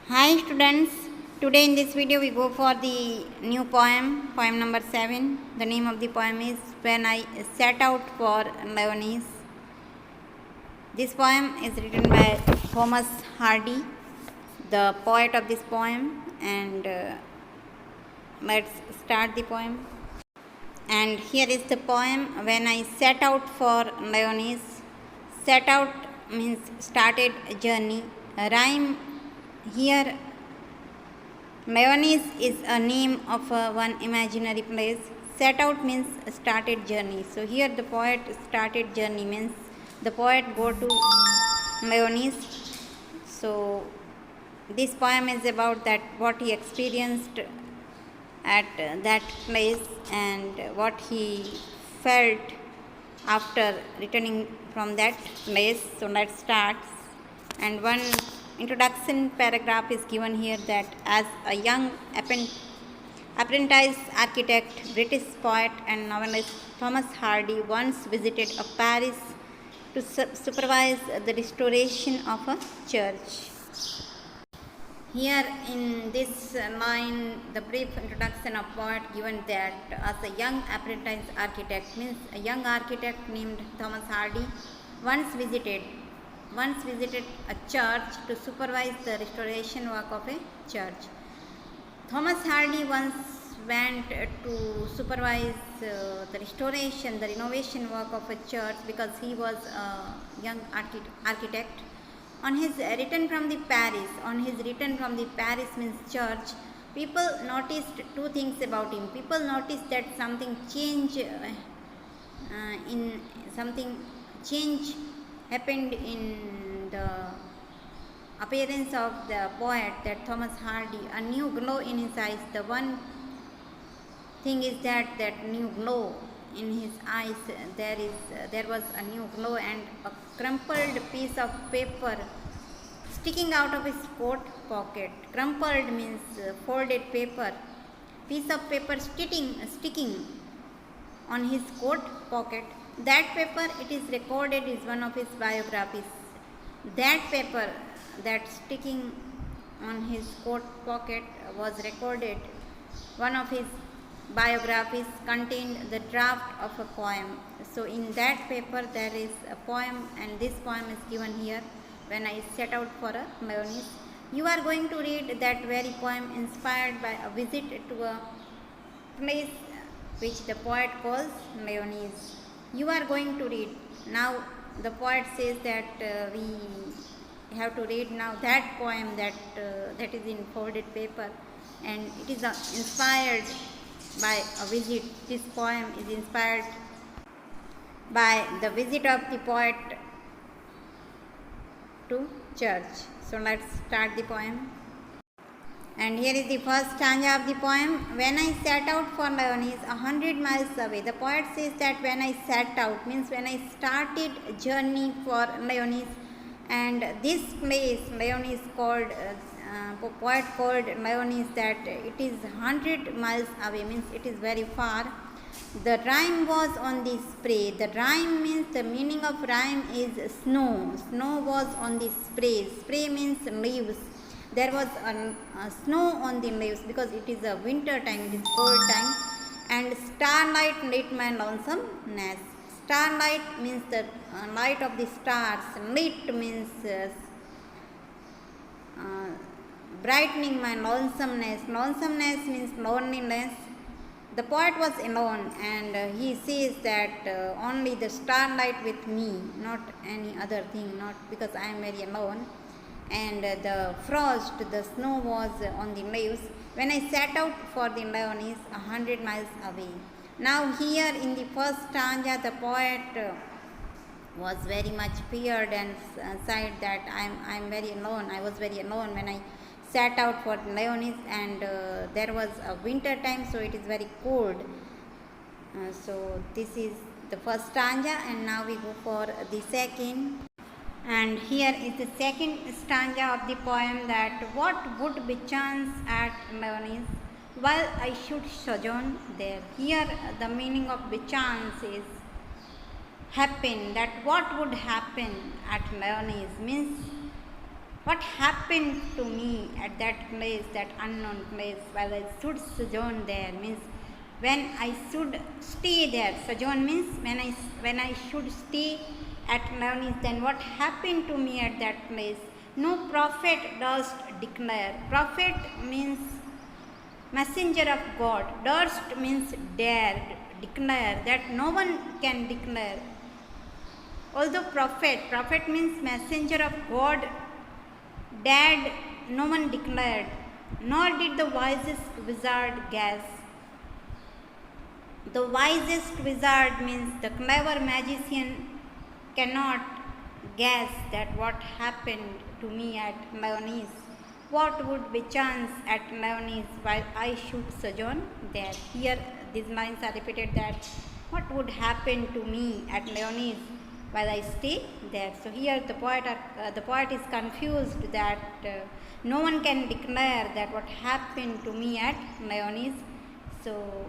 Hi students, today in this video we go for the new poem number 7. The name of the poem is When I Set Out for Leonese. This poem is written by Thomas Hardy, the poet of this poem, and let's start the poem. And here is the poem When I Set Out for Leonese. Set out means started a journey. Rhyme here. Leonese is a name of one imaginary place. Set out means started journey. So here the poet started journey means the poet go to Leonese. So this poem is about that what he experienced at that place and what he felt after returning from that place. So let's start. And one introduction paragraph is given here that as a young apprentice architect, British poet and novelist Thomas Hardy once visited Paris to supervise the restoration of a church. Here in this line, the brief introduction of poet given that as a young apprentice architect means a young architect named Thomas Hardy once visited a church to supervise the restoration work of a church. Thomas Hardy once went to supervise the renovation work of a church because he was a young architect. On his return from the Paris means church, people noticed two things about him. People noticed that something change happened in the appearance of the poet, that Thomas Hardy, a new glow in his eyes. The one thing is that new glow in his eyes, there was a new glow and a crumpled piece of paper sticking out of his coat pocket. Crumpled means folded paper. Piece of paper sticking on his coat pocket. That paper, it is recorded, is one of his biographies. That paper that sticking on his coat pocket was recorded. One of his biographies contained the draft of a poem. So in that paper there is a poem, and this poem is given here, When I Set Out for a Leonese. You are going to read that very poem inspired by a visit to a place which the poet calls Leonese. You are going to read. Now the poet says that we have to read now that poem that is in folded paper, and it is inspired by a visit. This poem is inspired by the visit of the poet to church. So let's start the poem. And here is the first stanza of the poem. When I set out for Leonese, 100 miles away. The poet says that when I set out means when I started a journey for Leonese, and this place Leonese called poet called Leonese, that it is 100 miles away means it is very far. The rhyme was on the spray. The rhyme means, the meaning of rhyme is snow. Snow was on the spray. Spray means leaves. There was a snow on the leaves because it is a winter time, it is cold time. And starlight lit my lonesomeness. Starlight means the light of the stars. Lit means brightening my lonesomeness. Lonesomeness means loneliness. The poet was alone, and he says that only the starlight with me, not any other thing, not because I am very alone. And the frost, the snow was on the leaves. When I set out for the Leonese, 100 miles away. Now here in the first stanza, the poet was very much feared and sighed that I am very alone. I was very alone when I set out for Leonese, and there was a winter time, so it is very cold. So this is the first stanza, and now we go for the second. And here is the second stanza of the poem, that what would be chance at Leonese while I should sojourn there. Here the meaning of be chance is happen, that what would happen at Leonese means What happened to me at that place, that unknown place, while I should sojourn there, means when I should stay there. Sojourn means when I should stay at Lebanese, then what happened to me at that place? No prophet durst declare. Prophet means messenger of God. Durst means dare, declare, that no one can declare. Although prophet means messenger of God, dared, no one declared, nor did the wisest wizard guess. The wisest wizard means the clever magician cannot guess that what happened to me at Lebanese. What would be chance at Lebanese while I should sojourn there? Here these lines are repeated, that what would happen to me at Lebanese while I stay there. So here the poet is confused that no one can declare that what happened to me at Lebanese. So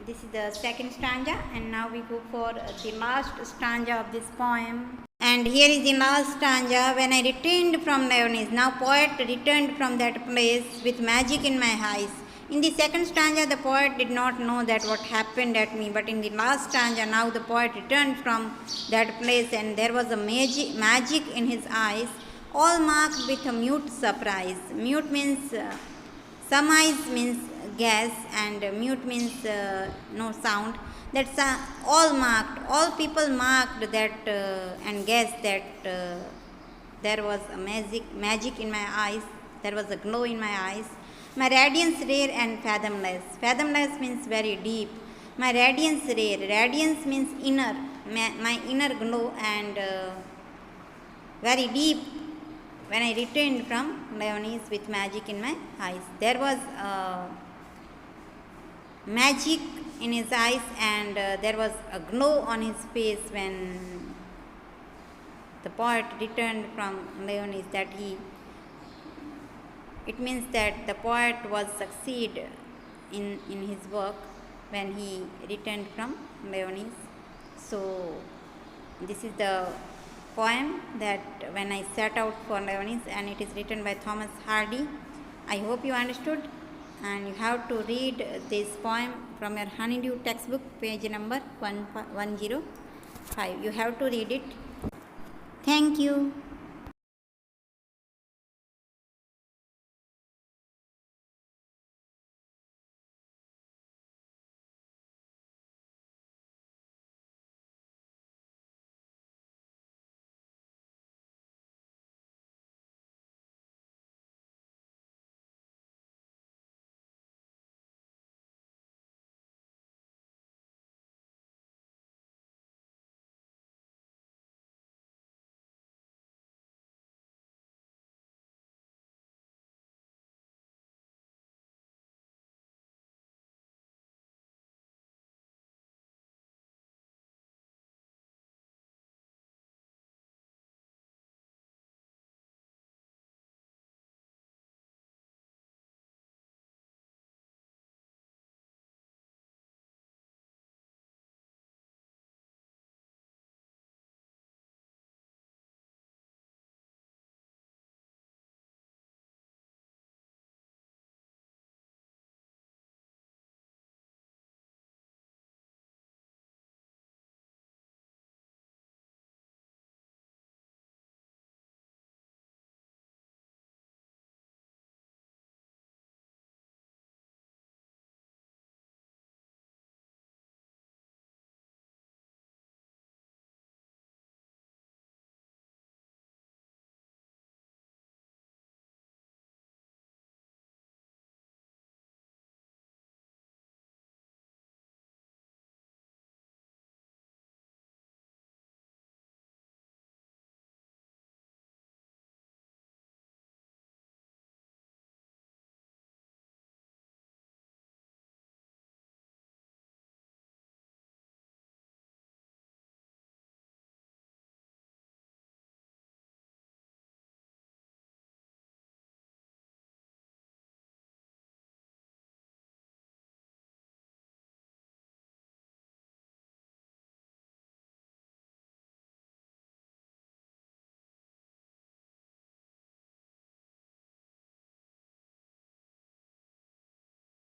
this is the second stanza, and now we go for the last stanza of this poem. And here is the last stanza. When I returned from Lebanese, now poet returned from that place with magic in my eyes. In the second stanza, the poet did not know that what happened at me, but in the last stanza, now the poet returned from that place and there was a magic in his eyes, all marked with a mute surprise. Mute means some eyes means gas, and mute means no sound. That's all marked. All people marked that and guessed that there was a magic in my eyes. There was a glow in my eyes. My radiance rare and fathomless. Fathomless means very deep. My radiance rare. Radiance means inner. My inner glow and very deep. When I returned from Lebanese with magic in my eyes, there was magic in his eyes, and there was a glow on his face when the poet returned from Lebanese. It means that the poet was succeed in his work when he returned from Lebanese. So this is the poem that when I set out for Lebanese, and it is written by Thomas Hardy. I hope you understood, and you have to read this poem from your Honeydew textbook, page number 105. You have to read it. Thank you.